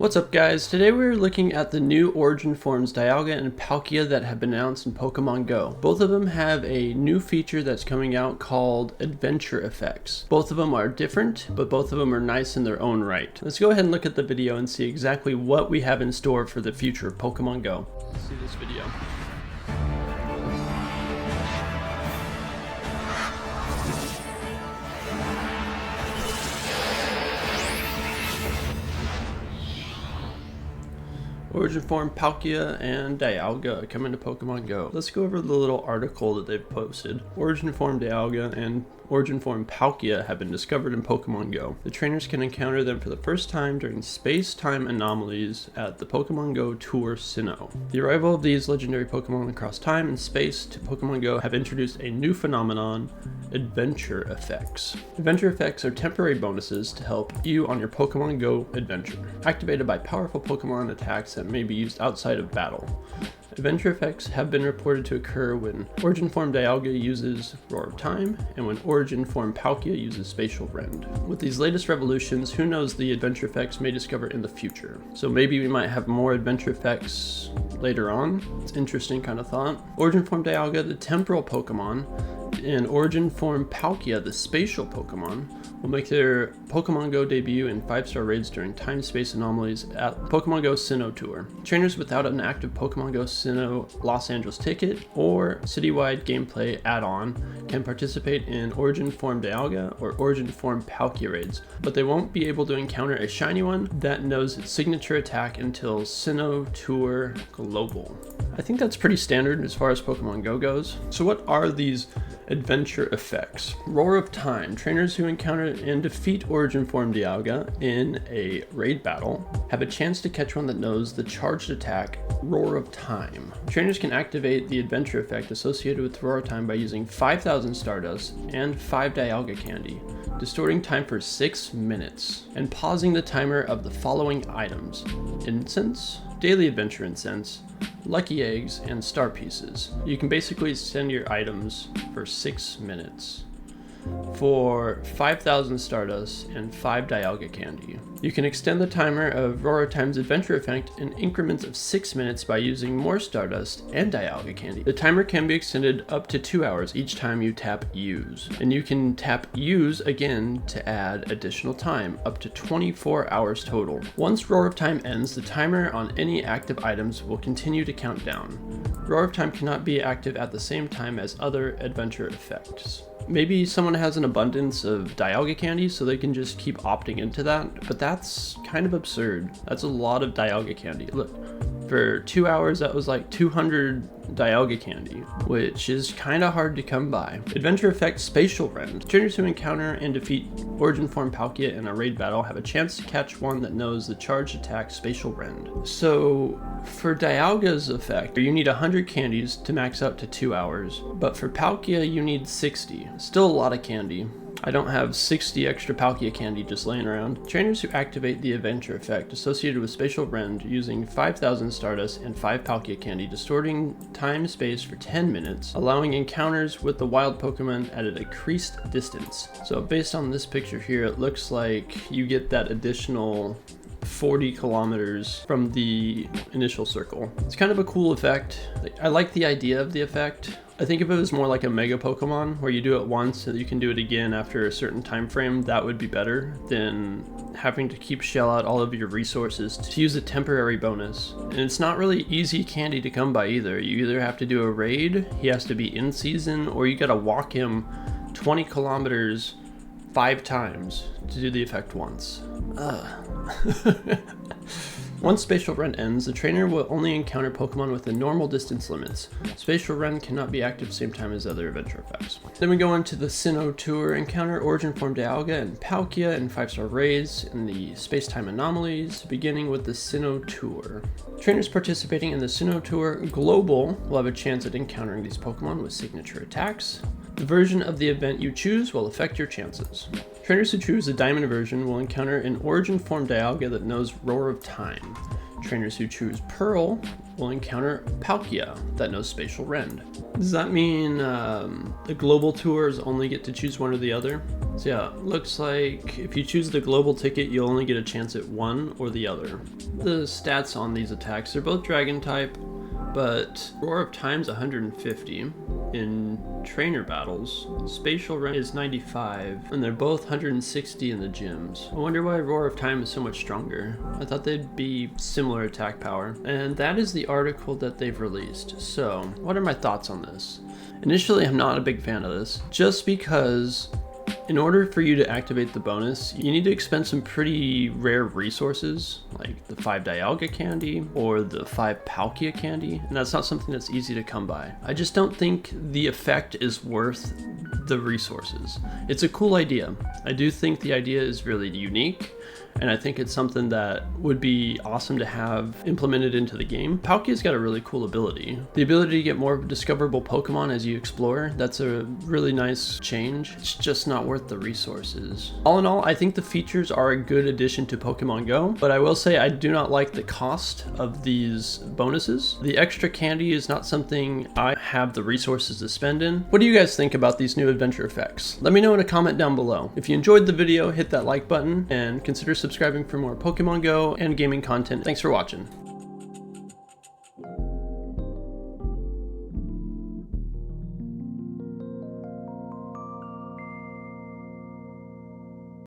What's up guys, today we're looking at the new origin forms Dialga and Palkia that have been announced in Pokemon Go. Both of them have a new feature that's coming out called Adventure Effects. Both of them are different, but both of them are nice in their own right. Let's go ahead and look at the video and see exactly what we have in store for the future of Pokemon Go. Let's see this video. Origin form Palkia and Dialga coming to Pokemon Go. Let's go over the little article that they've posted. Origin form Dialga and Origin form Palkia have been discovered in Pokemon Go. The trainers can encounter them for the first time during space-time anomalies at the Pokémon GO Tour Sinnoh. The arrival of these legendary Pokemon across time and space to Pokemon Go have introduced a new phenomenon, Adventure Effects. Adventure Effects are temporary bonuses to help you on your Pokemon Go adventure, activated by powerful Pokemon attacks that may be used outside of battle. Adventure effects have been reported to occur when Origin form Dialga uses Roar of Time and when Origin form Palkia uses Spatial Rend. With these latest revolutions, who knows, the adventure effects may discover in the future. So maybe we might have more adventure effects later on. It's interesting kind of thought. Origin form Dialga, the temporal Pokemon, and Origin form Palkia, the spatial Pokemon, will make their Pokemon Go debut in 5-star raids during time-space anomalies at Pokemon Go Sinnoh Tour. Trainers without an active Pokemon Go Sinnoh Los Angeles ticket or citywide gameplay add-on can participate in Origin form Dialga or Origin form Palkia raids, but they won't be able to encounter a shiny one that knows its signature attack until Sinnoh Tour Global. I think that's pretty standard as far as Pokemon Go goes. So what are these adventure effects? Roar of Time. Trainers who encounter and defeat Origin form Dialga in a raid battle have a chance to catch one that knows the charged attack Roar of Time. Trainers can activate the adventure effect associated with Roar of Time by using 5,000 Stardust and 5 Dialga candy, distorting time for 6 minutes, and pausing the timer of the following items: incense, daily adventure incense, lucky eggs, and star pieces. You can basically send your items for 6 minutes for 5,000 Stardust and 5 Dialga candy. You can extend the timer of Roar of Time's adventure effect in increments of 6 minutes by using more Stardust and Dialga candy. The timer can be extended up to 2 hours each time you tap use, and you can tap use again to add additional time, up to 24 hours total. Once Roar of Time ends, the timer on any active items will continue to count down. Roar of Time cannot be active at the same time as other adventure effects. Maybe someone has an abundance of Dialga candy, so they can just keep opting into that, but that's kind of absurd. That's a lot of Dialga candy. Look, for 2 hours that was like 200 Dialga candy, which is kind of hard to come by. Adventure effect Spatial Rend. Trainers who encounter and defeat Origin form Palkia in a raid battle have a chance to catch one that knows the charged attack Spatial Rend. So for Dialga's effect, you need 100 candies to max out to 2 hours, but for Palkia you need 60. Still a lot of candy. I don't have 60 extra Palkia candy just laying around. Trainers who activate the adventure effect associated with Spatial Rend using 5,000 Stardust and 5 Palkia candy, distorting time-space for 10 minutes, allowing encounters with the wild Pokemon at a decreased distance. So based on this picture here, it looks like you get that additional 40 kilometers from the initial circle. It's kind of a cool effect. I like the idea of the effect. I think if it was more like a Mega Pokemon where you do it once and you can do it again after a certain time frame, that would be better than having to keep shell out all of your resources to use a temporary bonus. And it's not really easy candy to come by either. You either have to do a raid, he has to be in season, or you gotta walk him 20 kilometers 5 times to do the effect once. Once Spatial Rend ends, the trainer will only encounter Pokemon within normal distance limits. Spatial Rend cannot be active same time as other adventure effects. Then we go into the Sinnoh Tour, encounter Origin form Dialga and Palkia in 5-star raids in the space-time anomalies, beginning with the Sinnoh Tour. Trainers participating in the Sinnoh Tour Global will have a chance at encountering these Pokemon with signature attacks. The version of the event you choose will affect your chances. Trainers who choose the Diamond version will encounter an Origin form Dialga that knows Roar of Time. Trainers who choose Pearl will encounter Palkia that knows Spatial Rend. Does that mean the global tours only get to choose one or the other? So yeah, looks like if you choose the global ticket, you'll only get a chance at one or the other. The stats on these attacks, they're both dragon type, but Roar of Time's 150 in trainer battles. Spatial rank is 95, and they're both 160 in the gyms. I wonder why Roar of Time is so much stronger. I thought they'd be similar attack power. And that is the article that they've released. So, what are my thoughts on this? Initially, I'm not a big fan of this, just because in order for you to activate the bonus, you need to expend some pretty rare resources, like the 5 Dialga candy or the 5 Palkia candy, and that's not something that's easy to come by. I just don't think the effect is worth the resources. It's a cool idea. I do think the idea is really unique, and I think it's something that would be awesome to have implemented into the game. Palkia's got a really cool ability. The ability to get more discoverable Pokemon as you explore, that's a really nice change. It's just not worth the resources. All in all, I think the features are a good addition to Pokemon Go, but I will say I do not like the cost of these bonuses. The extra candy is not something I have the resources to spend in. What do you guys think about these new adventure effects? Let me know in a comment down below. If you enjoyed the video, hit that like button and consider subscribing for more Pokemon Go and gaming content. Thanks for watching.